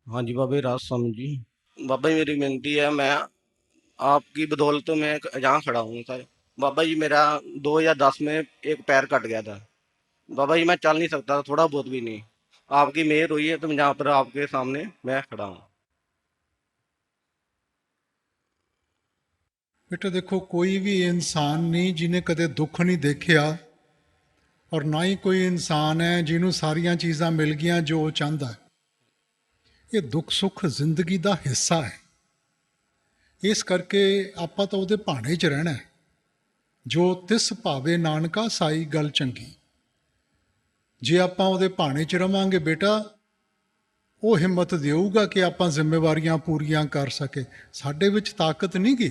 हाँ जी बाबा जी, राज स्वामी जी। बाबा जी मेरी विनती है, मैं आपकी बदौलत में यहाँ खड़ा हूँ सर। बाबा जी मेरा 2010 में एक पैर कट गया था। बाबा जी मैं चल नहीं सकता था, थोड़ा बहुत भी नहीं। आपकी मेहर हुई है तो मैं यहाँ पर आपके सामने मैं खड़ा हूँ। बेटा देखो, कोई भी इंसान नहीं जिन्हें कदे दुख नहीं देखिया, और ना ही कोई इंसान है ਜਿਹਨੂੰ ਸਾਰੀਆਂ ਚੀਜ਼ਾਂ ਮਿਲ ਗਈਆਂ ਜੋ ਉਹ ਚਾਹੁੰਦਾ ਹੈ। ਇਹ ਦੁੱਖ ਸੁੱਖ ਜ਼ਿੰਦਗੀ ਦਾ ਹਿੱਸਾ ਹੈ। ਇਸ ਕਰਕੇ ਆਪਾਂ ਤਾਂ ਉਹਦੇ ਭਾਣੇ 'ਚ ਰਹਿਣਾ ਹੈ। ਜੋ ਤਿਸ ਭਾਵੇ ਨਾਨਕਾ ਸਾਈ ਗੱਲ ਚੰਗੀ। ਜੇ ਆਪਾਂ ਉਹਦੇ ਭਾਣੇ 'ਚ ਰਵਾਂਗੇ ਬੇਟਾ, ਉਹ ਹਿੰਮਤ ਦੇਊਗਾ ਕਿ ਆਪਾਂ ਜ਼ਿੰਮੇਵਾਰੀਆਂ ਪੂਰੀਆਂ ਕਰ ਸਕੇ। ਸਾਡੇ ਵਿੱਚ ਤਾਕਤ ਨਹੀਂ ਗੀ।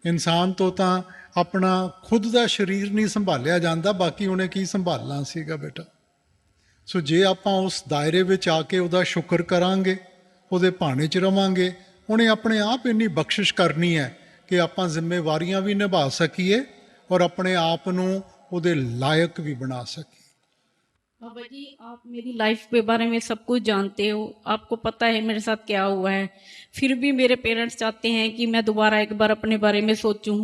ਇਨਸਾਨ ਤੋਂ ਤਾਂ ਆਪਣਾ ਖੁਦ ਦਾ ਸਰੀਰ ਨਹੀਂ ਸੰਭਾਲਿਆ ਜਾਂਦਾ, ਬਾਕੀ ਉਹਨੇ ਕੀ ਸੰਭਾਲਣਾ ਸੀਗਾ ਬੇਟਾ। ਸੋ ਜੇ ਆਪਾਂ ਉਸ ਦਾਇਰੇ ਵਿੱਚ ਆ ਕੇ ਉਹਦਾ ਸ਼ੁਕਰ ਕਰਾਂਗੇ, ਉਹਦੇ ਭਾਣੇ 'ਚ ਰਵਾਂਗੇ, ਉਹਨੇ ਆਪਣੇ ਆਪ ਇੰਨੀ ਬਖਸ਼ਿਸ਼ ਕਰਨੀ ਹੈ ਕਿ ਆਪਾਂ ਜ਼ਿੰਮੇਵਾਰੀਆਂ ਵੀ ਨਿਭਾ ਸਕੀਏ ਔਰ ਆਪਣੇ ਆਪ ਨੂੰ ਉਹਦੇ ਲਾਇਕ ਵੀ ਬਣਾ ਸਕੀਏ। बाबा जी, आप मेरी लाइफ के बारे में सब कुछ जानते हो, आपको पता है मेरे साथ क्या हुआ है। फिर भी मेरे पेरेंट्स चाहते हैं कि मैं दोबारा एक बार अपने बारे में सोचूं।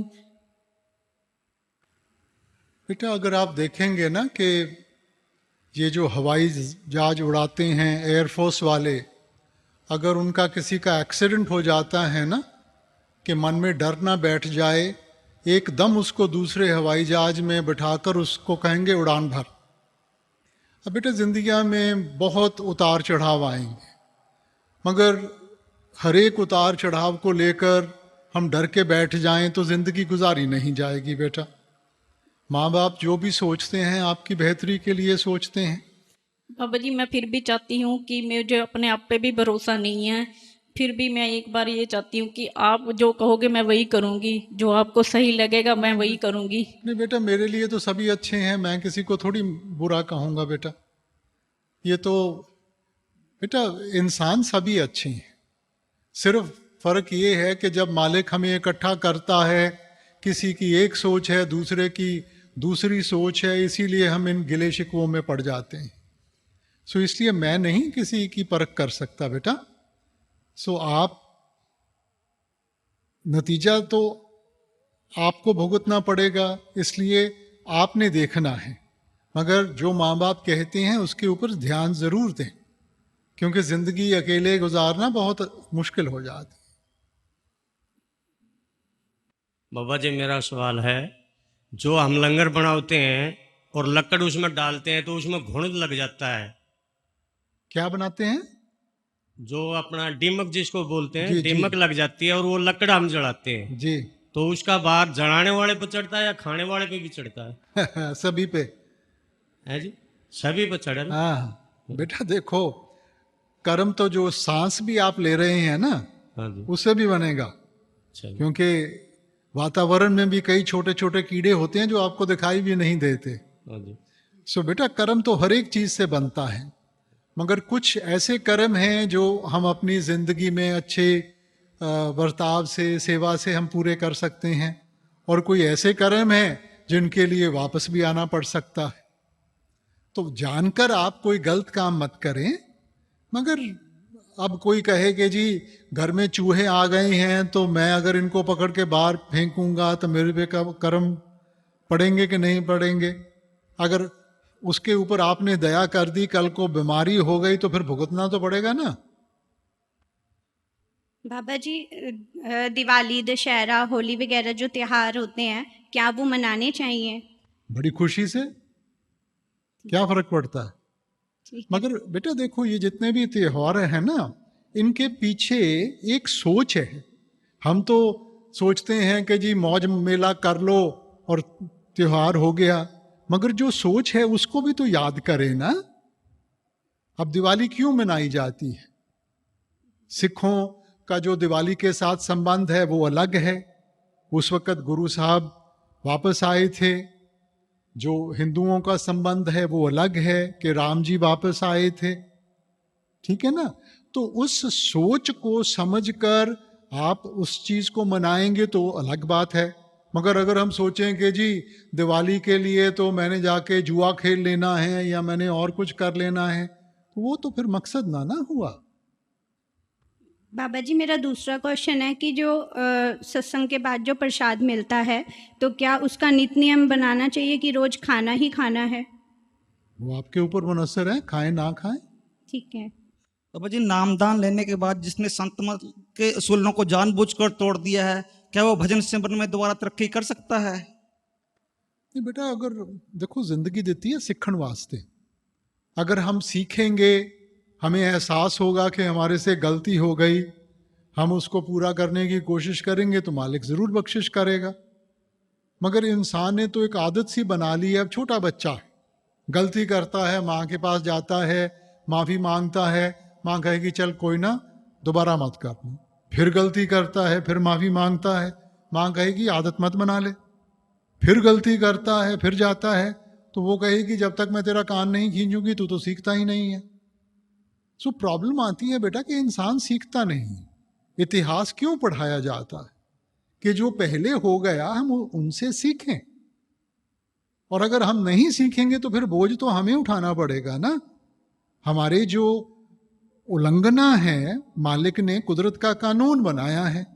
बेटा अगर आप देखेंगे ना कि ये जो हवाई जहाज उड़ाते हैं एयरफोर्स वाले, अगर उनका किसी का एक्सीडेंट हो जाता है ना, कि मन में डर ना बैठ जाए, एकदम उसको दूसरे हवाई जहाज में बिठाकर उसको कहेंगे उड़ान भर। अब बेटा ज़िंदगी में बहुत उतार चढ़ाव आएंगे, मगर हर एक उतार चढ़ाव को लेकर हम डर के बैठ जाएं तो ज़िंदगी गुजारी नहीं जाएगी बेटा। माँ बाप जो भी सोचते हैं आपकी बेहतरी के लिए सोचते हैं। बाबा जी, मैं फिर भी चाहती हूँ कि मुझे अपने आप पे भी भरोसा नहीं है। फिर भी मैं एक बार ये चाहती हूँ कि आप जो कहोगे मैं वही करूँगी, जो आपको सही लगेगा मैं वही करूँगी। नहीं बेटा, मेरे लिए तो सभी अच्छे हैं, मैं किसी को थोड़ी बुरा कहूँगा बेटा। ये तो बेटा इंसान सभी अच्छे हैं, सिर्फ फर्क ये है कि जब मालिक हमें इकट्ठा करता है, किसी की एक सोच है, दूसरे की दूसरी सोच है, इसीलिए हम इन गिले शिकवों में पड़ जाते हैं। सो इसलिए मैं नहीं किसी की परख कर सकता बेटा। सो आप नतीजा तो आपको भुगतना पड़ेगा, इसलिए आपने देखना है। मगर जो माँ बाप कहते हैं उसके ऊपर ध्यान ज़रूर दें, क्योंकि ज़िंदगी अकेले गुजारना बहुत मुश्किल हो जाती है। बाबा जी मेरा सवाल है, जो हम लंगर बनाते हैं और लकड़ उसमें डालते हैं तो उसमें घुन लग जाता है। क्या बनाते हैं? जो अपना दीमक जिसको बोलते हैं, जी जी दीमक लग जाती है और वो लकड़ हम जलाते हैं, जी। तो उसका भार जलाने वाले पे चढ़ता है या खाने वाले पे भी चढ़ता है? सभी पे। है जी, सभी पे चढ़े ना। हाँ बेटा देखो, कर्म तो जो सांस भी आप ले रहे हैं ना, हाँ जी। उससे भी बनेगा। चलिए। क्योंकि वातावरण में भी कई छोटे छोटे कीड़े होते हैं जो आपको दिखाई भी नहीं देते। हाँ जी। सो बेटा कर्म तो हर एक चीज से बनता है, मगर कुछ ऐसे कर्म हैं जो हम अपनी जिंदगी में अच्छे बर्ताव से, सेवा से हम पूरे कर सकते हैं, और कोई ऐसे कर्म हैं जिनके लिए वापस भी आना पड़ सकता है। तो जानकर आप कोई गलत काम मत करें। मगर अब कोई कहे कि जी घर में चूहे आ गए हैं तो मैं अगर इनको पकड़ के बाहर फेंकूंगा तो मेरे पे कर्म पड़ेंगे कि नहीं पड़ेंगे? अगर उसके ऊपर आपने दया कर दी, कल को बीमारी हो गई तो फिर भुगतना तो पड़ेगा ना। बाबा जी, दिवाली, दशहरा, होली वगैरह जो त्योहार होते हैं, क्या वो मनाने चाहिए? बड़ी खुशी से, क्या फर्क पड़ता है। ठीक है। मगर बेटा देखो, ये जितने भी त्योहार हैं ना, इनके पीछे एक सोच है। हम तो सोचते हैं कि जी मौज मेला कर लो और त्योहार हो गया, मगर जो सोच है उसको भी तो याद करें ना। अब दिवाली क्यों मनाई जाती है? सिखों का जो दिवाली के साथ संबंध है वो अलग है। उस वक़्त गुरु साहब वापस आए थे। जो हिंदुओं का संबंध है वो अलग है कि राम जी वापस आए थे। ठीक है ना। तो उस सोच को समझकर आप उस चीज को मनाएंगे तो अलग बात है। मगर अगर हम सोचें कि जी दिवाली के लिए तो मैंने जाके जुआ खेल लेना है या मैंने और कुछ कर लेना है, तो वो तो फिर मकसद ना हुआ। बाबा जी मेरा दूसरा क्वेश्चन है कि जो सत्संग के बाद जो प्रसाद मिलता है तो क्या उसका नित नियम बनाना चाहिए कि रोज खाना ही खाना है? वो आपके ऊपर मुनसर है, खाएं ना खाएं। ठीक है। बाबा जी नामदान लेने के बाद जिसने संत मत के उसूलों को जानबूझकर तोड़ दिया है, क्या वो भजन सिमरन में दोबारा तरक्की कर सकता है? नहीं बेटा, अगर देखो जिंदगी देती है सीखण वास्ते। अगर हम सीखेंगे, हमें एहसास होगा कि हमारे से गलती हो गई, हम उसको पूरा करने की कोशिश करेंगे तो मालिक ज़रूर बख्शिश करेगा। मगर इंसान ने तो एक आदत सी बना ली है। अब छोटा बच्चा गलती करता है, माँ के पास जाता है, माफ़ी मांगता है, माँ कहेगी चल कोई ना, दोबारा मत करना। फिर गलती करता है, फिर माफ़ी मांगता है, माँ कहेगी आदत मत बना ले। फिर गलती करता है, फिर जाता है, तो वो कहेगी जब तक मैं तेरा कान नहीं खींचूंगी तू तो सीखता ही नहीं है। सो प्रॉब्लम आती है बेटा कि इंसान सीखता नहीं। इतिहास क्यों पढ़ाया जाता है? कि जो पहले हो गया हम उनसे सीखें। और अगर हम नहीं सीखेंगे तो फिर बोझ तो हमें उठाना पड़ेगा ना। हमारे जो उल्लंघना है, मालिक ने कुदरत का कानून बनाया है,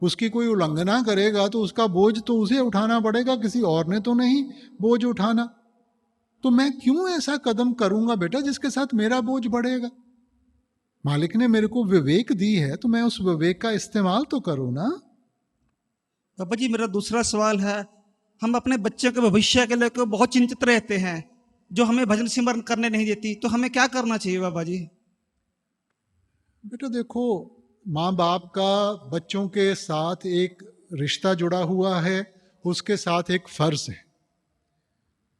उसकी कोई उल्लंघना करेगा तो उसका बोझ तो उसे उठाना पड़ेगा, किसी और ने तो नहीं बोझ उठाना। तो मैं क्यों ऐसा कदम करूंगा बेटा जिसके साथ मेरा बोझ बढ़ेगा? मालिक ने मेरे को विवेक दी है तो मैं उस विवेक का इस्तेमाल तो करूं ना। बाबा जी मेरा दूसरा सवाल है, हम अपने बच्चों के भविष्य के लेकर बहुत चिंतित रहते हैं, जो हमें भजन सिमरन करने नहीं देती, तो हमें क्या करना चाहिए बाबा जी? बेटा देखो, माँ बाप का बच्चों के साथ एक रिश्ता जुड़ा हुआ है, उसके साथ एक फर्ज है।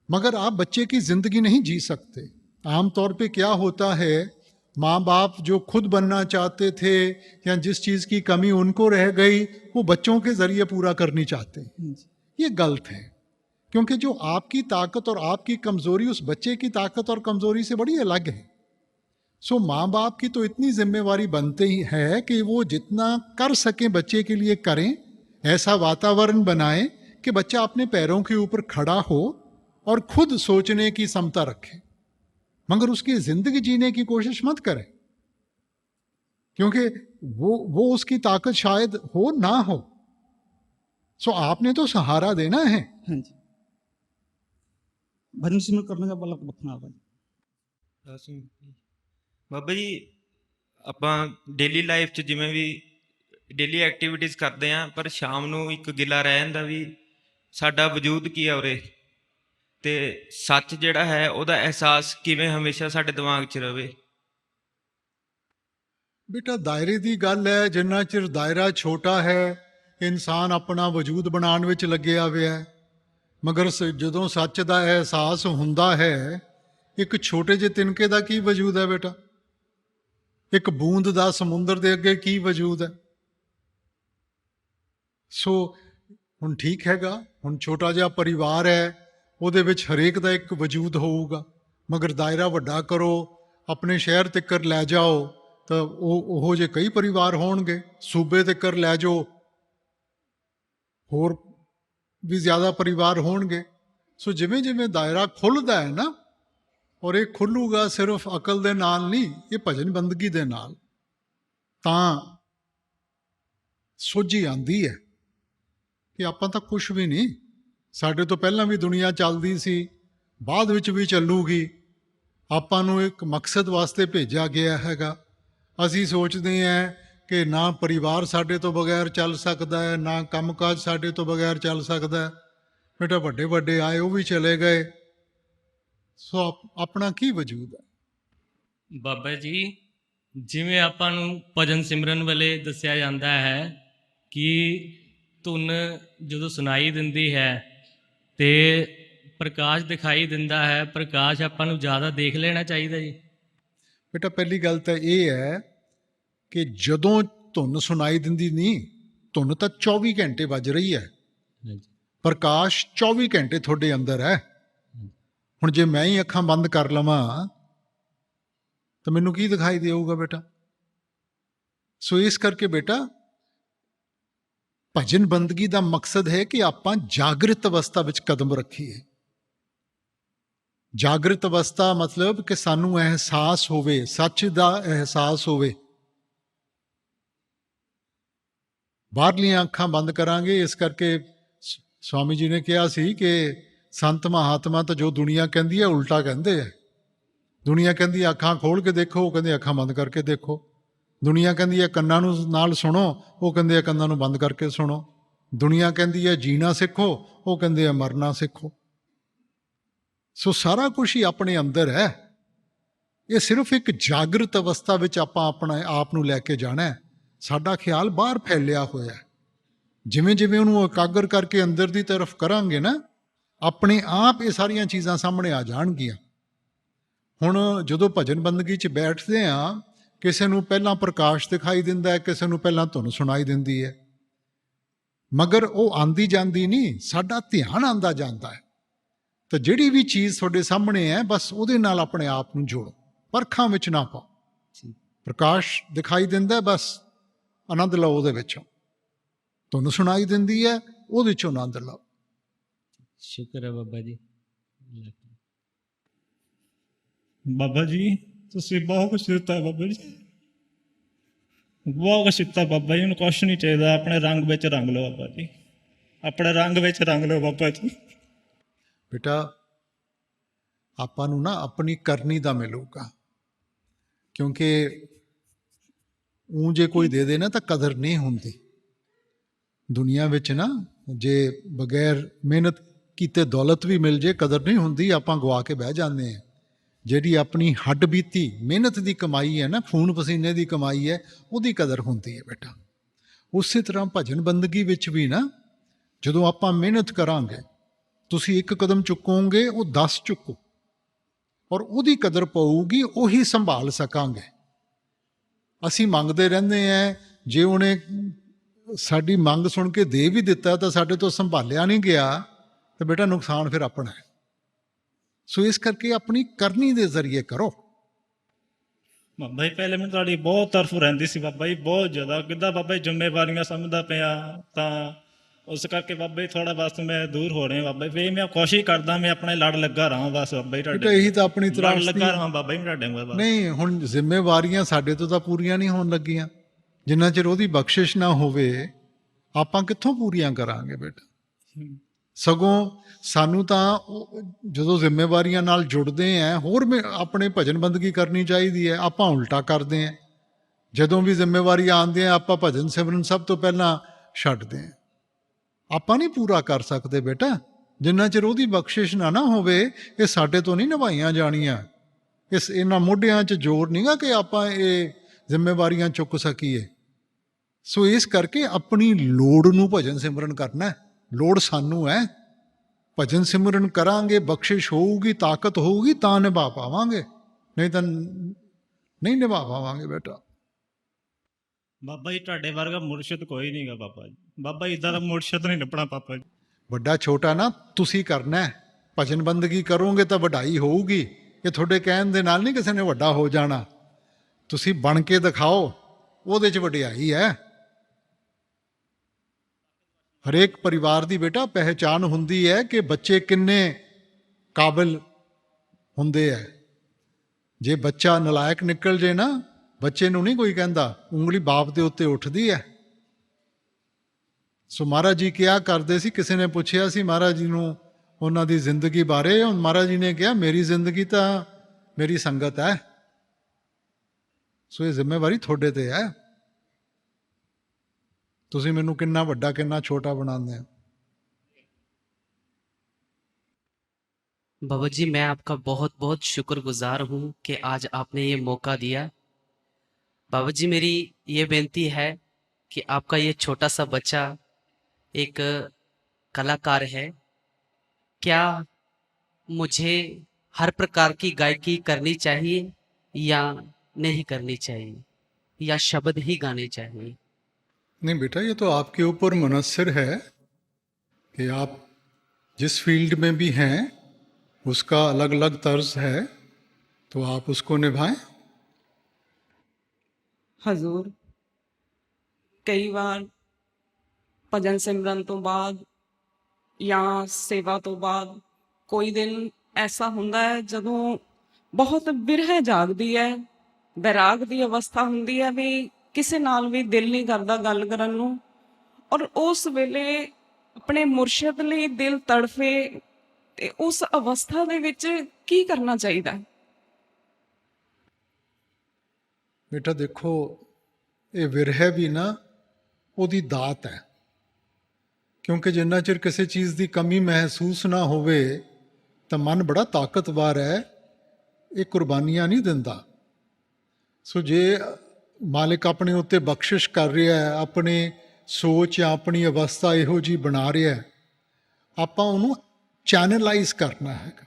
मगर आप बच्चे की जिंदगी नहीं जी सकते। आमतौर पे क्या होता है, माँ बाप जो खुद बनना चाहते थे या जिस चीज़ की कमी उनको रह गई वो बच्चों के जरिए पूरा करनी चाहते हैं। ये गलत है, क्योंकि जो आपकी ताकत और आपकी कमजोरी उस बच्चे की ताकत और कमजोरी से बड़ी अलग है। सो माँ बाप की तो इतनी जिम्मेवारी बनती ही है कि वो जितना कर सकें बच्चे के लिए करें, ऐसा वातावरण बनाएं कि बच्चा अपने पैरों के ऊपर खड़ा हो और खुद सोचने की क्षमता रखे। मगर उसकी जिंदगी जीने की कोशिश मत करें, क्योंकि वो उसकी ताकत शायद हो ना हो। सो आपने तो सहारा देना है। हाँ जी, भजन सिमरन करने का बल रखना बाबा जी। ਬਾਬਾ ਜੀ ਆਪਾਂ ਡੇਲੀ ਲਾਈਫ 'ਚ ਜਿਵੇਂ ਵੀ ਡੇਲੀ ਐਕਟੀਵਿਟੀਜ਼ ਕਰਦੇ ਆਂ, ਪਰ ਸ਼ਾਮ ਨੂੰ ਇੱਕ ਗਿਲਾ ਰਹਿ ਜਾਂਦਾ ਵੀ ਸਾਡਾ ਵਜੂਦ ਕੀ ਆ ਉਰੇ, ਤੇ ਸੱਚ ਜਿਹੜਾ ਹੈ ਉਹਦਾ ਅਹਿਸਾਸ ਕਿਵੇਂ ਹਮੇਸ਼ਾ ਸਾਡੇ ਦਿਮਾਗ 'ਚ ਰਵੇ। बेटा दायरे की गल है, जिन्ना चिर दायरा छोटा है इंसान अपना वजूद बनाने विच लग्या हुआ है। मगर जदों सच का एहसास हुंदा है, एक छोटे जे तिनके का की वजूद है बेटा, एक बूंद का समुंदर के अगे की वजूद है। सो हुण ठीक हैगा, हुण छोटा जिहा परिवार है, ਉਹਦੇ ਵਿੱਚ ਹਰੇਕ ਦਾ ਇੱਕ ਵਜੂਦ ਹੋਊਗਾ। मगर दायरा ਵੱਡਾ करो, अपने शहर तक लै जाओ तो ਉਹੋ ਜਿਹੇ कई परिवार होणगे। सूबे तक लै जाओ, होर भी ज़्यादा परिवार होणगे। सो जिमें जिमें दायरा खुलदा है ना, और ये खुलूगा सिर्फ अकल दे नाल नहीं, ये भजन बंदगी दे नाल, तां सोझी आंदी है कि आपां तां कुछ भी नहीं, ਸਾਡੇ ਤੋਂ ਪਹਿਲਾਂ ਵੀ ਦੁਨੀਆ ਚੱਲਦੀ ਸੀ, ਬਾਅਦ ਵਿੱਚ ਵੀ ਚੱਲੂਗੀ। ਆਪਾਂ ਨੂੰ ਇੱਕ ਮਕਸਦ ਵਾਸਤੇ ਭੇਜਿਆ ਗਿਆ ਹੈਗਾ। ਅਸੀਂ ਸੋਚਦੇ ਹਾਂ ਕਿ ਨਾ ਪਰਿਵਾਰ ਸਾਡੇ ਤੋਂ ਬਗੈਰ ਚੱਲ ਸਕਦਾ ਹੈ, ਨਾ ਕੰਮਕਾਜ ਸਾਡੇ ਤੋਂ ਬਗੈਰ ਚੱਲ ਸਕਦਾ ਹੈ। ਬੇਟਾ ਵੱਡੇ ਵੱਡੇ ਆਏ, ਉਹ ਵੀ ਚਲੇ ਗਏ। ਸੋ ਆਪਣਾ ਕੀ ਵਜੂਦ ਹੈ? ਬਾਬਾ ਜੀ ਜਿਵੇਂ ਆਪਾਂ ਨੂੰ ਭਜਨ ਸਿਮਰਨ ਵੇਲੇ ਦੱਸਿਆ ਜਾਂਦਾ ਹੈ ਕਿ ਧੁਨ ਜਦੋਂ ਸੁਣਾਈ ਦਿੰਦੀ ਹੈ ਤੇ ਪ੍ਰਕਾਸ਼ ਦਿਖਾਈ ਦਿੰਦਾ ਹੈ, ਪ੍ਰਕਾਸ਼ ਆਪਾਂ ਨੂੰ ਜ਼ਿਆਦਾ ਦੇਖ ਲੈਣਾ ਚਾਹੀਦਾ ਜੀ। ਬੇਟਾ ਪਹਿਲੀ ਗੱਲ ਤਾਂ ਇਹ ਹੈ ਕਿ ਜਦੋਂ ਧੁਨ ਸੁਣਾਈ ਦਿੰਦੀ ਨਹੀਂ, ਧੁਨ ਤਾਂ 24 ਘੰਟੇ ਵੱਜ ਰਹੀ ਹੈ, ਪ੍ਰਕਾਸ਼ 24 ਘੰਟੇ ਤੁਹਾਡੇ ਅੰਦਰ ਹੈ। ਹੁਣ ਜੇ ਮੈਂ ਹੀ ਅੱਖਾਂ ਬੰਦ ਕਰ ਲਵਾਂ ਤਾਂ ਮੈਨੂੰ ਕੀ ਦਿਖਾਈ ਦੇਊਗਾ ਬੇਟਾ? ਸੋ ਇਸ ਕਰਕੇ ਬੇਟਾ ਭਜਨ ਬੰਦਗੀ ਦਾ ਮਕਸਦ ਹੈ ਕਿ ਆਪਾਂ ਜਾਗਰਿਤ ਅਵਸਥਾ ਵਿੱਚ ਕਦਮ ਰੱਖੀਏ। ਜਾਗਰਿਤ ਅਵਸਥਾ ਮਤਲਬ ਕਿ ਸਾਨੂੰ ਅਹਿਸਾਸ ਹੋਵੇ, ਸੱਚ ਦਾ ਅਹਿਸਾਸ ਹੋਵੇ। ਬਾਹਰਲੀਆਂ ਅੱਖਾਂ ਬੰਦ ਕਰਾਂਗੇ। ਇਸ ਕਰਕੇ ਸਵਾਮੀ ਜੀ ਨੇ ਕਿਹਾ ਸੀ ਕਿ ਸੰਤ ਮਹਾਤਮਾ ਤਾਂ ਜੋ ਦੁਨੀਆ ਕਹਿੰਦੀ ਹੈ ਉਲਟਾ ਕਹਿੰਦੇ ਆ। ਦੁਨੀਆ ਕਹਿੰਦੀ ਹੈ ਅੱਖਾਂ ਖੋਲ ਕੇ ਦੇਖੋ, ਉਹ ਕਹਿੰਦੇ ਅੱਖਾਂ ਬੰਦ ਕਰਕੇ ਦੇਖੋ। ਦੁਨੀਆ ਕਹਿੰਦੀ ਹੈ ਕੰਨਾਂ ਨੂੰ ਨਾਲ ਸੁਣੋ, ਉਹ ਕਹਿੰਦੇ ਆ ਕੰਨਾਂ ਨੂੰ ਬੰਦ ਕਰਕੇ ਸੁਣੋ। ਦੁਨੀਆ ਕਹਿੰਦੀ ਹੈ ਜੀਣਾ ਸਿੱਖੋ, ਉਹ ਕਹਿੰਦੇ ਆ ਮਰਨਾ ਸਿੱਖੋ। ਸੋ ਸਾਰਾ ਕੁਝ ਹੀ ਆਪਣੇ ਅੰਦਰ ਹੈ। ਇਹ ਸਿਰਫ ਇੱਕ ਜਾਗਰਤ ਅਵਸਥਾ ਵਿੱਚ ਆਪਾਂ ਆਪਣੇ ਆਪ ਨੂੰ ਲੈ ਕੇ ਜਾਣਾ ਹੈ। ਸਾਡਾ ਖਿਆਲ ਬਾਹਰ ਫੈਲਿਆ ਹੋਇਆ ਹੈ। ਜਿਵੇਂ ਜਿਵੇਂ ਉਹਨੂੰ ਇਕਾਗਰ ਕਰਕੇ ਅੰਦਰ ਦੀ ਤਰਫ ਕਰਾਂਗੇ ਨਾ, ਆਪਣੇ ਆਪ ਇਹ ਸਾਰੀਆਂ ਚੀਜ਼ਾਂ ਸਾਹਮਣੇ ਆ ਜਾਣਗੀਆਂ। ਹੁਣ ਜਦੋਂ ਭਜਨ ਬੰਦਗੀ 'ਚ ਬੈਠਦੇ ਆ, ਕਿਸੇ ਨੂੰ ਪਹਿਲਾਂ ਪ੍ਰਕਾਸ਼ ਦਿਖਾਈ ਦਿੰਦਾ ਹੈ, ਕਿਸੇ ਨੂੰ ਪਹਿਲਾਂ ਧੁਨ ਸੁਣਾਈ ਦਿੰਦੀ ਹੈ, ਮਗਰ ਉਹ ਆਂਦੀ ਜਾਂਦੀ ਨਹੀਂ, ਸਾਡਾ ਧਿਆਨ ਆਂਦਾ ਜਾਂਦਾ ਹੈ। ਤਾਂ ਜਿਹੜੀ ਵੀ ਚੀਜ਼ ਤੁਹਾਡੇ ਸਾਹਮਣੇ ਹੈ, ਬਸ ਉਹਦੇ ਨਾਲ ਆਪਣੇ ਆਪ ਨੂੰ ਜੋੜੋ, ਪਰਖਾਂ ਵਿੱਚ ਨਾ ਪਾਓ। ਪ੍ਰਕਾਸ਼ ਦਿਖਾਈ ਦਿੰਦਾ, ਬਸ ਆਨੰਦ ਲਓ ਉਹਦੇ ਵਿੱਚੋਂ। ਧੁਨ ਸੁਣਾਈ ਦਿੰਦੀ ਹੈ, ਉਹਦੇ 'ਚੋਂ ਆਨੰਦ ਲਓ। ਸ਼ੁਕਰ ਹੈ ਬਾਬਾ ਜੀ। ਬਾਬਾ ਜੀ ਤੁਸੀਂ ਬਹੁਤ ਕੁਛ ਦਿੱਤਾ ਬਾਬਾ ਜੀ, ਬਹੁਤ ਕੁਛ ਦਿੱਤਾ ਬਾਬਾ ਜੀ। ਉਹਨੂੰ ਕੁਛ ਨਹੀਂ ਚਾਹੀਦਾ, ਆਪਣੇ ਰੰਗ ਵਿੱਚ ਰੰਗ ਲਓ ਬਾਬਾ ਜੀ, ਆਪਣੇ ਰੰਗ ਵਿੱਚ ਰੰਗ ਲਓ ਬਾਬਾ ਜੀ। ਬੇਟਾ ਆਪਾਂ ਨੂੰ ਨਾ ਆਪਣੀ ਕਰਨੀ ਦਾ ਮਿਲੂਗਾ, ਕਿਉਂਕਿ ਊਂ ਜੇ ਕੋਈ ਦੇ ਦੇ ਨਾ ਤਾਂ ਕਦਰ ਨਹੀਂ ਹੁੰਦੀ ਦੁਨੀਆ ਵਿੱਚ ਨਾ। ਜੇ ਬਗੈਰ ਮਿਹਨਤ ਕੀਤੇ ਦੌਲਤ ਵੀ ਮਿਲ ਜੇ, ਕਦਰ ਨਹੀਂ ਹੁੰਦੀ, ਆਪਾਂ ਗਵਾ ਕੇ ਬਹਿ ਜਾਂਦੇ ਹਾਂ। ਜਿਹੜੀ ਆਪਣੀ ਹੱਡ ਬੀਤੀ ਮਿਹਨਤ ਦੀ ਕਮਾਈ ਹੈ ਨਾ, ਖੂਨ ਪਸੀਨੇ ਦੀ ਕਮਾਈ ਹੈ, ਉਹਦੀ ਕਦਰ ਹੁੰਦੀ ਹੈ ਬੇਟਾ। ਉਸੇ ਤਰ੍ਹਾਂ ਭਜਨ ਬੰਦਗੀ ਵਿੱਚ ਵੀ ਨਾ, ਜਦੋਂ ਆਪਾਂ ਮਿਹਨਤ ਕਰਾਂਗੇ, ਤੁਸੀਂ ਇੱਕ ਕਦਮ ਚੁੱਕੋਗੇ, ਉਹ 10 ਚੁੱਕੋ, ਔਰ ਉਹਦੀ ਕਦਰ ਪਊਗੀ, ਉਹੀ ਸੰਭਾਲ ਸਕਾਂਗੇ। ਅਸੀਂ ਮੰਗਦੇ ਰਹਿੰਦੇ ਹਾਂ, ਜੇ ਉਹਨੇ ਸਾਡੀ ਮੰਗ ਸੁਣ ਕੇ ਦੇ ਵੀ ਦਿੱਤਾ ਤਾਂ ਸਾਡੇ ਤੋਂ ਸੰਭਾਲਿਆ ਨਹੀਂ ਗਿਆ, ਤਾਂ ਬੇਟਾ ਨੁਕਸਾਨ ਫਿਰ ਆਪਣਾ ਹੈ। ਸੋ ਇਸ ਕਰਕੇ ਆਪਣੀ ਕਰਨੀ ਦੇ ਜ਼ਰੀਏ ਕਰੋ। ਬਾਬਾ ਜੀ ਪਹਿਲੇ ਮੈਨੂੰ ਤੁਹਾਡੀ ਬਹੁਤ ਤਰਫ ਰਹਿੰਦੀ ਸੀ ਬਾਬਾ ਜੀ, ਬਹੁਤ ਜ਼ਿਆਦਾ। ਕਿੱਦਾਂ ਬਾਬਾ ਜੀ ਜ਼ਿੰਮੇਵਾਰੀਆਂ ਸਮਝਦਾ ਪਿਆ, ਤਾਂ ਉਸ ਕਰਕੇ ਬਾਬਾ ਜੀ ਥੋੜਾ ਬਸ ਮੈਂ ਦੂਰ ਹੋ ਰਿਹਾ ਬਾਬਾ ਜੀ। ਮੈਂ ਕੋਸ਼ਿਸ਼ ਕਰਦਾ ਮੈਂ ਆਪਣੇ ਲੜ ਲੱਗਾ ਰਹਾਂ ਬਸ ਬਾਬਾ ਜੀ, ਤੁਹਾਡੇ ਇਹੀ ਤਾਂ ਆਪਣੀ ਲੜ ਤਰਾਸ਼ ਲੱਗਾ ਰਹਾਂ ਬਾਬਾ ਜੀ ਤੁਹਾਡੇ ਕੋਲ। ਨਹੀਂ, ਹੁਣ ਜ਼ਿੰਮੇਵਾਰੀਆਂ ਸਾਡੇ ਤੋਂ ਤਾਂ ਪੂਰੀਆਂ ਨਹੀਂ ਹੋਣ ਲੱਗੀਆਂ। ਜਿੰਨਾ ਚਿਰ ਉਹਦੀ ਬਖਸ਼ਿਸ਼ ਨਾ ਹੋਵੇ, ਆਪਾਂ ਕਿੱਥੋਂ ਪੂਰੀਆਂ ਕਰਾਂਗੇ ਬੇਟਾ। ਸਗੋਂ ਸਾਨੂੰ ਤਾਂ ਜਦੋਂ ਜ਼ਿੰਮੇਵਾਰੀਆਂ ਨਾਲ ਜੁੜਦੇ ਆ, ਹੋਰ ਆਪਣੇ ਭਜਨ ਬੰਦਗੀ ਕਰਨੀ ਚਾਹੀਦੀ ਹੈ। ਆਪਾਂ ਉਲਟਾ ਕਰਦੇ ਹਾਂ। ਜਦੋਂ ਵੀ ਜ਼ਿੰਮੇਵਾਰੀਆਂ ਆਉਂਦੀਆਂ, ਆਪਾਂ ਭਜਨ ਸਿਮਰਨ ਸਭ ਤੋਂ ਪਹਿਲਾਂ ਛੱਡਦੇ ਹਾਂ। ਆਪਾਂ ਨਹੀਂ ਪੂਰਾ ਕਰ ਸਕਦੇ ਬੇਟਾ, ਜਿੰਨਾ ਚਿਰ ਉਹਦੀ ਬਖਸ਼ਿਸ਼ ਨਾ ਹੋਵੇ। ਇਹ ਸਾਡੇ ਤੋਂ ਨਹੀਂ ਨਿਭਾਈਆਂ ਜਾਣੀਆਂ। ਇਹਨਾਂ ਮੋਢਿਆਂ 'ਚ ਜ਼ੋਰ ਨਹੀਂਗਾ ਕਿ ਆਪਾਂ ਇਹ ਜ਼ਿੰਮੇਵਾਰੀਆਂ ਚੁੱਕ ਸਕੀਏ। ਸੋ ਇਸ ਕਰਕੇ ਆਪਣੀ ਲੋੜ ਨੂੰ ਭਜਨ ਸਿਮਰਨ ਕਰਨਾ। ਲੋੜ ਸਾਨੂੰ ਹੈ। ਭਜਨ ਸਿਮਰਨ ਕਰਾਂਗੇ, ਬਖਸ਼ਿਸ਼ ਹੋਊਗੀ, ਤਾਕਤ ਹੋਊਗੀ, ਤਾਂ ਨਿਭਾ ਪਾਵਾਂਗੇ, ਨਹੀਂ ਤਾਂ ਨਹੀਂ ਨਿਭਾ ਪਾਵਾਂਗੇ ਬੇਟਾ। ਬਾਬਾ ਜੀ ਤੁਹਾਡੇ ਵਰਗਾ ਮੁਰਸ਼ਿਦ ਕੋਈ ਨਹੀਂਗਾ ਬਾਬਾ ਜੀ। ਬਾਬਾ ਜੀ ਇੱਦਾਂ ਦਾ ਮੁਰਸ਼ਿਦ ਨਹੀਂ ਲੱਭਣਾ ਪਾਪਾ ਜੀ। ਵੱਡਾ ਛੋਟਾ ਨਾ ਤੁਸੀਂ ਕਰਨਾ। ਭਜਨ ਬੰਦਗੀ ਕਰੋਗੇ ਤਾਂ ਵਡਾਈ ਹੋਊਗੀ। ਇਹ ਤੁਹਾਡੇ ਕਹਿਣ ਦੇ ਨਾਲ ਨਹੀਂ ਕਿਸੇ ਨੇ ਵੱਡਾ ਹੋ ਜਾਣਾ। ਤੁਸੀਂ ਬਣ ਕੇ ਦਿਖਾਓ, ਉਹਦੇ 'ਚ ਵਡਿਆਈ ਹੈ। ਹਰੇਕ ਪਰਿਵਾਰ ਦੀ ਬੇਟਾ ਪਹਿਚਾਨ ਹੁੰਦੀ ਹੈ ਕਿ ਬੱਚੇ ਕਿੰਨੇ ਕਾਬਿਲ ਹੁੰਦੇ ਹੈ। ਜੇ ਬੱਚਾ ਨਲਾਇਕ ਨਿਕਲ ਜੇ ਨਾ, ਬੱਚੇ ਨੂੰ ਨਹੀਂ ਕੋਈ ਕਹਿੰਦਾ, ਉਂਗਲੀ ਬਾਪ ਦੇ ਉੱਤੇ ਉੱਠਦੀ ਹੈ। ਸੋ ਮਹਾਰਾਜ ਜੀ ਕਿਹਾ ਕਰਦੇ ਸੀ, ਕਿਸੇ ਨੇ ਪੁੱਛਿਆ ਸੀ ਮਹਾਰਾਜ ਜੀ ਨੂੰ ਉਹਨਾਂ ਦੀ ਜ਼ਿੰਦਗੀ ਬਾਰੇ। ਹੁਣ ਮਹਾਰਾਜ ਜੀ ਨੇ ਕਿਹਾ, ਮੇਰੀ ਜ਼ਿੰਦਗੀ ਤਾਂ ਮੇਰੀ ਸੰਗਤ ਹੈ। ਸੋ ਇਹ ਜ਼ਿੰਮੇਵਾਰੀ ਤੁਹਾਡੇ ਤੇ ਹੈ। ਤੁਸੀਂ ਮੈਨੂੰ ਕਿੰਨਾ ਵੱਡਾ ਕਿੰਨਾ ਛੋਟਾ बनाते हो। बाबा जी, मैं आपका बहुत बहुत शुक्रगुजार हूँ कि आज आपने ये मौका दिया। बाबा जी, मेरी ये बेनती है कि आपका ये छोटा सा बच्चा एक कलाकार है, क्या मुझे हर प्रकार की गायकी करनी चाहिए या नहीं करनी चाहिए, या शब्द ही गाने चाहिए? नहीं बेटा, ये तो आपके ऊपर मुनस्सिर है कि आप जिस फील्ड में भी हैं उसका अलग अलग तर्ज है, तो आप उसको निभाएं। ਹਜ਼ੂਰ, ਕਈ ਵਾਰ ਭਜਨ ਸਿਮਰਨ ਤੋਂ ਬਾਅਦ ਜਾਂ ਸੇਵਾ ਤੋਂ ਬਾਅਦ ਕੋਈ ਦਿਨ ਐਸਾ ਹੁੰਦਾ ਹੈ ਜਦੋਂ ਬਹੁਤ ਬਿਰਹ ਜਾਗਦੀ ਹੈ, ਬੈਰਾਗ ਦੀ ਅਵਸਥਾ ਹੁੰਦੀ ਹੈ, ਵੀ ਕਿਸੇ ਨਾਲ ਵੀ ਦਿਲ ਨਹੀਂ ਕਰਦਾ ਗੱਲ ਕਰਨ ਨੂੰ। ਔਰ ਉਸ ਵੇਲੇ ਆਪਣੇ ਮੁਰਸ਼ਿਦ ਲਈ ਦਿਲ ਤੜਫੇ ਤੇ ਉਸ ਅਵਸਥਾ ਦੇ ਵਿੱਚ ਕੀ ਕਰਨਾ ਚਾਹੀਦਾ ਹੈ? ਬੇਟਾ ਦੇਖੋ, ਇਹ ਵਿਰਹ ਵੀ ਨਾ ਉਹਦੀ ਦਾਤ ਹੈ, ਕਿਉਂਕਿ ਜਿੰਨਾ ਚਿਰ ਕਿਸੇ ਚੀਜ਼ ਦੀ ਕਮੀ ਮਹਿਸੂਸ ਨਾ ਹੋਵੇ ਤਾਂ ਮਨ ਬੜਾ ਤਾਕਤਵਰ ਹੈ, ਇਹ ਕੁਰਬਾਨੀਆਂ ਨਹੀਂ ਦਿੰਦਾ। ਸੋ ਜੇ ਮਾਲਿਕ ਆਪਣੇ ਉੱਤੇ ਬਖਸ਼ਿਸ਼ ਕਰ ਰਿਹਾ ਹੈ, ਆਪਣੀ ਸੋਚ ਜਾਂ ਆਪਣੀ ਅਵਸਥਾ ਇਹੋ ਜਿਹੀ ਬਣਾ ਰਿਹਾ ਹੈ, ਆਪਾਂ ਉਹਨੂੰ ਚੈਨਲਾਈਜ਼ ਕਰਨਾ ਹੈਗਾ।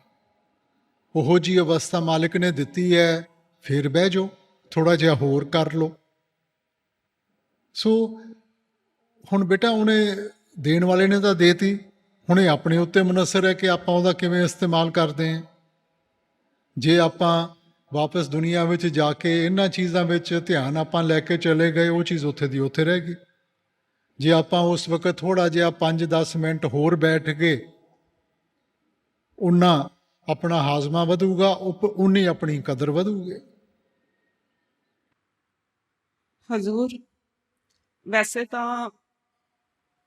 ਉਹੋ ਜਿਹੀ ਅਵਸਥਾ ਮਾਲਿਕ ਨੇ ਦਿੱਤੀ ਹੈ, ਫਿਰ ਬਹਿ ਜਾਓ, ਥੋੜ੍ਹਾ ਜਿਹਾ ਹੋਰ ਕਰ ਲਓ। ਸੋ ਹੁਣ ਬੇਟਾ ਉਹਨੇ ਦੇਣ ਵਾਲੇ ਨੇ ਤਾਂ ਦੇਤੀ, ਹੁਣ ਇਹ ਆਪਣੇ ਉੱਤੇ ਮੁਨਸਰ ਹੈ ਕਿ ਆਪਾਂ ਉਹਦਾ ਕਿਵੇਂ ਇਸਤੇਮਾਲ ਕਰਦੇ ਹਾਂ। ਜੇ ਆਪਾਂ ਵਾਪਸ ਦੁਨੀਆ ਵਿੱਚ ਜਾ ਕੇ ਇਹਨਾਂ ਚੀਜ਼ਾਂ ਵਿੱਚ ਧਿਆਨ ਆਪਾਂ ਲੈ ਕੇ ਚਲੇ ਗਏ, ਉਹ ਚੀਜ਼ ਉੱਥੇ ਦੀ ਉੱਥੇ ਰਹਿ ਗਈ। ਜੇ ਆਪਾਂ ਉਸ ਵਕਤ ਥੋੜ੍ਹਾ ਜਿਹਾ 5-10 ਮਿੰਟ ਹੋਰ ਬੈਠ ਗਏ, ਉਨਾ ਆਪਣਾ ਹਾਜ਼ਮਾ ਵਧੂਗਾ, ਉਨੀ ਆਪਣੀ ਕਦਰ ਵਧੂਗੀ। ਹਜ਼ੂਰ, ਵੈਸੇ ਤਾਂ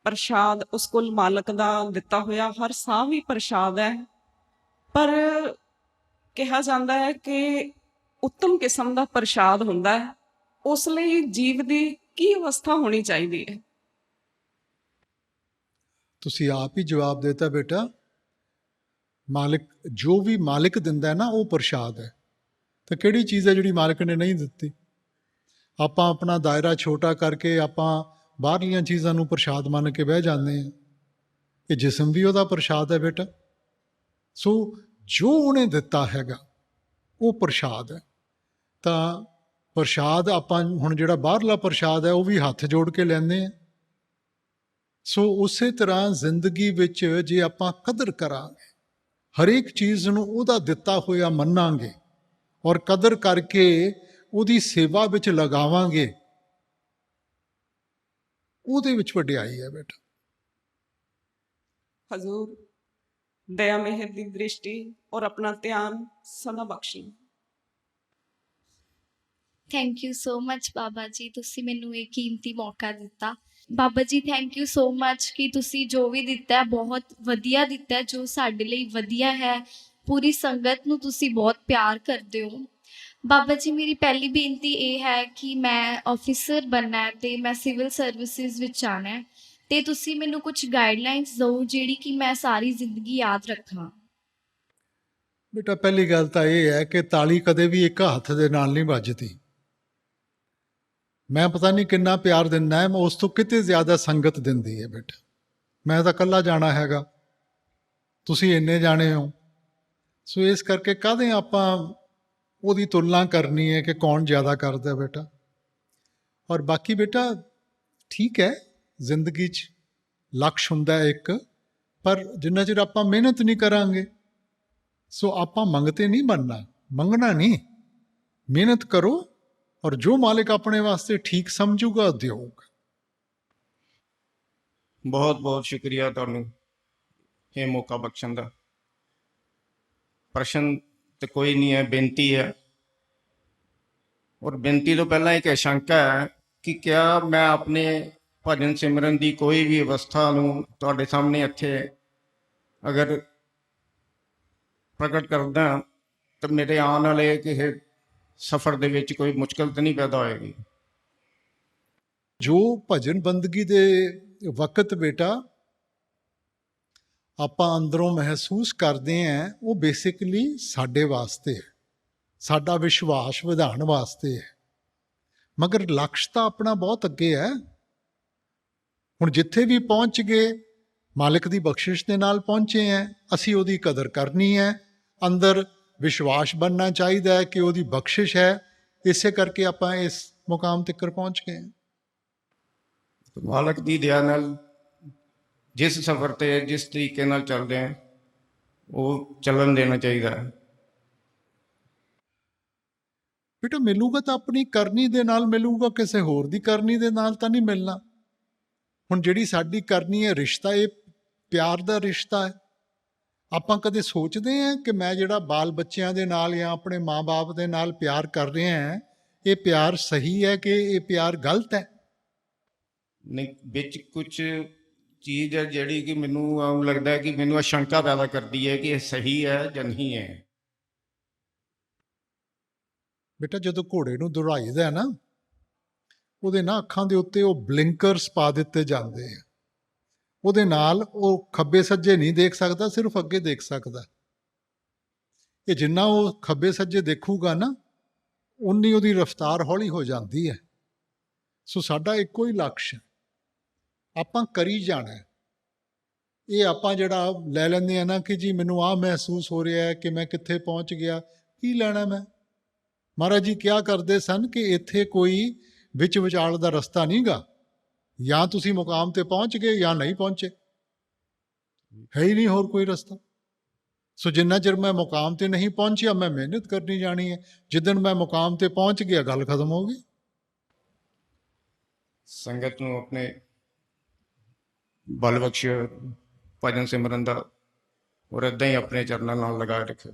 ਪ੍ਰਸ਼ਾਦ ਉਸ ਕੁਲ ਮਾਲਕ ਦਾ ਦਿੱਤਾ ਹੋਇਆ ਹਰ ਸਾਹ ਵੀ ਪ੍ਰਸ਼ਾਦ ਹੈ, ਪਰ ਕਿਹਾ ਜਾਂਦਾ ਹੈ ਕਿ ਉੱਤਮ ਕਿਸਮ ਦਾ ਪ੍ਰਸ਼ਾਦ ਹੁੰਦਾ ਹੈ। ਉਸ ਲਈ ਜੀਵ ਦੀ ਕੀ ਅਵਸਥਾ ਹੋਣੀ ਚਾਹੀਦੀ ਹੈ? ਤੁਸੀਂ ਆਪ ਹੀ ਜਵਾਬ ਦੇਤਾ ਬੇਟਾ। ਮਾਲਿਕ ਜੋ ਵੀ ਮਾਲਿਕ ਦਿੰਦਾ ਹੈ ਨਾ, ਉਹ ਪ੍ਰਸ਼ਾਦ ਹੈ। ਤਾਂ ਕਿਹੜੀ ਚੀਜ਼ ਹੈ ਜਿਹੜੀ ਮਾਲਿਕ ਨੇ ਨਹੀਂ ਦਿੱਤੀ? ਆਪਾਂ ਆਪਣਾ ਦਾਇਰਾ ਛੋਟਾ ਕਰਕੇ ਆਪਾਂ ਬਾਹਰਲੀਆਂ ਚੀਜ਼ਾਂ ਨੂੰ ਪ੍ਰਸ਼ਾਦ ਮੰਨ ਕੇ ਬਹਿ ਜਾਂਦੇ ਹਾਂ। ਇਹ ਜਿਸਮ ਵੀ ਉਹਦਾ ਪ੍ਰਸ਼ਾਦ ਹੈ ਬੇਟਾ। ਸੋ ਜੋ ਉਹਨੇ ਦਿੱਤਾ ਹੈਗਾ ਉਹ ਪ੍ਰਸ਼ਾਦ ਹੈ। ਤਾਂ ਪ੍ਰਸ਼ਾਦ ਆਪਾਂ ਹੁਣ ਜਿਹੜਾ ਬਾਹਰਲਾ ਪ੍ਰਸ਼ਾਦ ਹੈ ਉਹ ਵੀ ਹੱਥ ਜੋੜ ਕੇ ਲੈਂਦੇ ਹਾਂ। ਸੋ ਉਸੇ ਤਰ੍ਹਾਂ ਜ਼ਿੰਦਗੀ ਵਿੱਚ ਜੇ ਆਪਾਂ ਕਦਰ ਕਰਾਂਗੇ, ਹਰੇਕ ਚੀਜ਼ ਨੂੰ ਉਹਦਾ ਦਿੱਤਾ ਹੋਇਆ ਮੰਨਾਂਗੇ ਔਰ ਕਦਰ ਕਰਕੇ ਉਹਦੀ ਸੇਵਾ ਵਿੱਚ ਲਗਾਵਾਂਗੇ, ਉਹਦੇ ਵਿੱਚ ਵਡਿਆਈ ਹੈ ਬੇਟਾ। ਹਜ਼ੂਰ, ਦਇਆ ਮਿਹਰ ਦੀ ਦ੍ਰਿਸ਼ਟੀ ਔਰ ਆਪਣਾ ਧਿਆਨ ਸਦਾ ਬਖਸ਼ੀ। Thank you so much Baba ji, ਤੁਸੀਂ ਮੈਨੂੰ ਇਹ ਕੀਮਤੀ ਮੌਕਾ ਦਿੱਤਾ। Baba ji thank you so much ਕਿ ਤੁਸੀਂ ਜੋ ਵੀ ਦਿੱਤਾ ਹੈ ਬਹੁਤ ਵਧੀਆ ਦਿੱਤਾ ਹੈ, ਜੋ ਸਾਡੇ ਲਈ ਵਧੀਆ ਹੈ। ਪੂਰੀ ਸੰਗਤ ਨੂੰ ਤੁਸੀਂ ਬਹੁਤ ਪਿਆਰ ਕਰਦੇ ਹੋ। ਬਾਬਾ ਜੀ ਮੇਰੀ ਪਹਿਲੀ ਬੇਨਤੀ ਇਹ ਹੈ ਕਿ ਮੈਂ ਆਫਿਸਰ ਬਣਨਾ ਹੈ ਅਤੇ ਮੈਂ ਸਿਵਲ ਸਰਵਿਸਿਜ਼ ਵਿੱਚ ਆਉਣਾ ਹੈ, ਅਤੇ ਤੁਸੀਂ ਮੈਨੂੰ ਕੁਝ ਗਾਈਡਲਾਈਨਸ ਦਿਓ ਜਿਹੜੀ ਕਿ ਮੈਂ ਸਾਰੀ ਜ਼ਿੰਦਗੀ ਯਾਦ ਰੱਖਾਂ। ਬੇਟਾ ਪਹਿਲੀ ਗੱਲ ਤਾਂ ਇਹ ਹੈ ਕਿ ਤਾਲੀ ਕਦੇ ਵੀ ਇੱਕ ਹੱਥ ਦੇ ਨਾਲ ਨਹੀਂ ਵੱਜਦੀ। ਮੈਂ ਪਤਾ ਨਹੀਂ ਕਿੰਨਾ ਪਿਆਰ ਦਿੰਦਾ ਹੈ, ਮੈਂ ਉਸ ਤੋਂ ਕਿਤੇ ਜ਼ਿਆਦਾ ਸੰਗਤ ਦਿੰਦੀ ਹੈ ਬੇਟਾ। ਮੈਂ ਤਾਂ ਇਕੱਲਾ ਜਾਣਾ ਹੈਗਾ, ਤੁਸੀਂ ਇੰਨੇ ਜਾਣੇ ਹੋ। ਸੋ ਇਸ ਕਰਕੇ ਕਾਹਦੇ ਆਪਾਂ ਉਹਦੀ ਤੁਲਨਾ ਕਰਨੀ ਹੈ ਕਿ ਕੌਣ ਜ਼ਿਆਦਾ ਕਰਦਾ ਬੇਟਾ। ਔਰ ਬਾਕੀ ਬੇਟਾ ਠੀਕ ਹੈ, ਜ਼ਿੰਦਗੀ 'ਚ ਲਕਸ਼ ਹੁੰਦਾ ਹੈ ਇੱਕ, ਪਰ ਜਿੰਨਾ ਚਿਰ ਆਪਾਂ ਮਿਹਨਤ ਨਹੀਂ ਕਰਾਂਗੇ, ਸੋ ਆਪਾਂ ਮੰਗਤੇ ਨਹੀਂ ਬਣਨਾ। ਮੰਗਣਾ ਨਹੀਂ, ਮਿਹਨਤ ਕਰੋ ਔਰ ਜੋ ਮਾਲਿਕ ਆਪਣੇ ਵਾਸਤੇ ਠੀਕ ਸਮਝੂਗਾ ਦਿਓਗਾ। ਬਹੁਤ ਬਹੁਤ ਸ਼ੁਕਰੀਆ ਤੁਹਾਨੂੰ ਇਹ ਮੌਕਾ ਬਖਸ਼ਣ ਦਾ। ਪ੍ਰਸ਼ਨ ਤੇ ਕੋਈ ਨਹੀਂ ਹੈ, ਬੇਨਤੀ ਹੈ। ਔਰ ਬੇਨਤੀ ਤੋਂ ਪਹਿਲਾਂ ਇੱਕ ਆਸ਼ੰਕਾ ਹੈ ਕਿ ਕਿਆ ਮੈਂ ਆਪਣੇ ਭਜਨ ਸਿਮਰਨ ਦੀ ਕੋਈ ਵੀ ਅਵਸਥਾ ਨੂੰ ਤੁਹਾਡੇ ਸਾਹਮਣੇ ਇੱਥੇ ਅਗਰ ਪ੍ਰਗਟ ਕਰਦਾ ਤਾਂ ਮੇਰੇ ਆਉਣ ਵਾਲੇ ਕਿਸੇ ਸਫ਼ਰ ਦੇ ਵਿੱਚ ਕੋਈ ਮੁਸ਼ਕਲ ਤਾਂ ਨਹੀਂ ਪੈਦਾ ਹੋਏਗੀ? ਜੋ ਭਜਨ ਬੰਦਗੀ ਦੇ ਵਕਤ ਬੇਟਾ ਆਪਾਂ ਅੰਦਰੋਂ ਮਹਿਸੂਸ ਕਰਦੇ ਹਾਂ, ਉਹ ਬੇਸਿਕਲੀ ਸਾਡੇ ਵਾਸਤੇ ਹੈ, ਸਾਡਾ ਵਿਸ਼ਵਾਸ ਵਧਾਉਣ ਵਾਸਤੇ ਹੈ। ਮਗਰ ਲਕਸ਼ ਤਾਂ ਆਪਣਾ ਬਹੁਤ ਅੱਗੇ ਹੈ। ਹੁਣ ਜਿੱਥੇ ਵੀ ਪਹੁੰਚ ਗਏ ਮਾਲਿਕ ਦੀ ਬਖਸ਼ਿਸ਼ ਦੇ ਨਾਲ ਪਹੁੰਚੇ ਹੈ, ਅਸੀਂ ਉਹਦੀ ਕਦਰ ਕਰਨੀ ਹੈ। ਅੰਦਰ ਵਿਸ਼ਵਾਸ ਬਣਨਾ ਚਾਹੀਦਾ ਹੈ ਕਿ ਉਹਦੀ ਬਖਸ਼ਿਸ਼ ਹੈ, ਇਸੇ ਕਰਕੇ ਆਪਾਂ ਇਸ ਮੁਕਾਮ ਤੱਕ ਪਹੁੰਚ ਗਏ। ਮਾਲਕ ਦੀ ਦਇਆ ਨਾਲ ਜਿਸ ਸਫ਼ਰ ਤੇ ਜਿਸ ਤਰੀਕੇ ਨਾਲ ਚੱਲਦੇ ਹਾਂ ਉਹ ਚੱਲਣ ਦੇਣਾ ਚਾਹੀਦਾ ਹੈ। ਬੇਟਾ ਮਿਲੂਗਾ ਤਾਂ ਆਪਣੀ ਕਰਨੀ ਦੇ ਨਾਲ ਮਿਲੂਗਾ, ਕਿਸੇ ਹੋਰ ਦੀ ਕਰਨੀ ਦੇ ਨਾਲ ਤਾਂ ਨਹੀਂ ਮਿਲਣਾ। ਹੁਣ ਜਿਹੜੀ ਸਾਡੀ ਕਰਨੀ ਹੈ, ਰਿਸ਼ਤਾ, ਇਹ ਪਿਆਰ ਦਾ ਰਿਸ਼ਤਾ ਹੈ। ਆਪਾਂ ਕਦੇ ਸੋਚਦੇ ਹਾਂ ਕਿ ਮੈਂ ਜਿਹੜਾ ਬਾਲ ਬੱਚਿਆਂ ਦੇ ਨਾਲ ਜਾਂ ਆਪਣੇ ਮਾਂ-ਬਾਪ ਦੇ ਨਾਲ ਪਿਆਰ ਕਰ ਰਿਹਾ ਹਾਂ, ਇਹ ਪਿਆਰ ਸਹੀ ਹੈ ਕਿ ਇਹ ਪਿਆਰ ਗਲਤ ਹੈ? ਨਹੀਂ ਵਿੱਚ ਕੁਝ ਚੀਜ਼ ਹੈ ਜਿਹੜੀ ਕਿ ਮੈਨੂੰ ਆਉਂ ਲੱਗਦਾ ਹੈ ਕਿ ਮੈਨੂੰ ਆਸ਼ੰਕਾ ਪੈਦਾ ਕਰਦੀ ਹੈ ਕਿ ਇਹ ਸਹੀ ਹੈ ਜਾਂ ਨਹੀਂ ਹੈ। ਬੇਟਾ ਜਦੋਂ ਘੋੜੇ ਨੂੰ ਦੌੜਾਈਦਾ ਹੈ ਨਾ, ਉਹਦੇ ਨਾ ਅੱਖਾਂ ਦੇ ਉੱਤੇ ਉਹ ਬਲਿੰਕਰਸ ਪਾ ਦਿੱਤੇ ਜਾਂਦੇ ਆ। ਉਹਦੇ ਨਾਲ ਉਹ ਖੱਬੇ ਸੱਜੇ ਨਹੀਂ ਦੇਖ ਸਕਦਾ, ਸਿਰਫ ਅੱਗੇ ਦੇਖ ਸਕਦਾ। ਇਹ ਜਿੰਨਾ ਉਹ ਖੱਬੇ ਸੱਜੇ ਦੇਖੂਗਾ ਨਾ, ਉਨੀ ਉਹਦੀ ਰਫ਼ਤਾਰ ਹੌਲੀ ਹੋ ਜਾਂਦੀ ਹੈ। ਸੋ ਸਾਡਾ ਇੱਕੋ ਹੀ ਲਕਸ਼ ਹੈ, ਆਪਾਂ ਕਰੀ ਜਾਣਾ ਹੈ। ਇਹ ਆਪਾਂ ਜਿਹੜਾ ਲੈ ਲੈਂਦੇ ਆ ਨਾ ਕਿ ਜੀ ਮੈਨੂੰ ਆਹ ਮਹਿਸੂਸ ਹੋ ਰਿਹਾ ਹੈ ਕਿ ਮੈਂ ਕਿੱਥੇ ਪਹੁੰਚ ਗਿਆ, ਕੀ ਲੈਣਾ ਮੈਂ। ਮਹਾਰਾਜ ਜੀ ਕਿਹਾ ਕਰਦੇ ਸਨ ਕਿ ਇੱਥੇ ਕੋਈ ਵਿੱਚ ਵਿਚਾਲ ਦਾ ਰਸਤਾ ਨਹੀਂ ਗਾ, ਜਾਂ ਤੁਸੀਂ ਮੁਕਾਮ ਤੇ ਪਹੁੰਚ ਗਏ ਜਾਂ ਨਹੀਂ ਪਹੁੰਚੇ, ਹੈ ਹੀ ਨਹੀਂ ਹੋਰ ਕੋਈ ਰਸਤਾ। ਸੋ ਜਿੰਨਾ ਚਿਰ ਮੈਂ ਮੁਕਾਮ ਤੇ ਨਹੀਂ ਪਹੁੰਚਿਆ, ਮੈਂ ਮਿਹਨਤ ਕਰਨੀ ਜਾਣੀ ਹੈ। ਜਿੱਦਣ ਮੈਂ ਮੁਕਾਮ ਤੇ ਪਹੁੰਚ ਗਿਆ, ਗੱਲ ਖਤਮ ਹੋ ਗਈ। ਸੰਗਤ ਨੂੰ ਆਪਣੇ ਬਲ ਬਖਸ਼ ਭਜਨ ਸਿਮਰਨ ਦਾ, ਔਰ ਏਦਾਂ ਹੀ ਆਪਣੇ ਚਰਨਾਂ ਨਾਲ ਲਗਾ ਰੱਖੇ।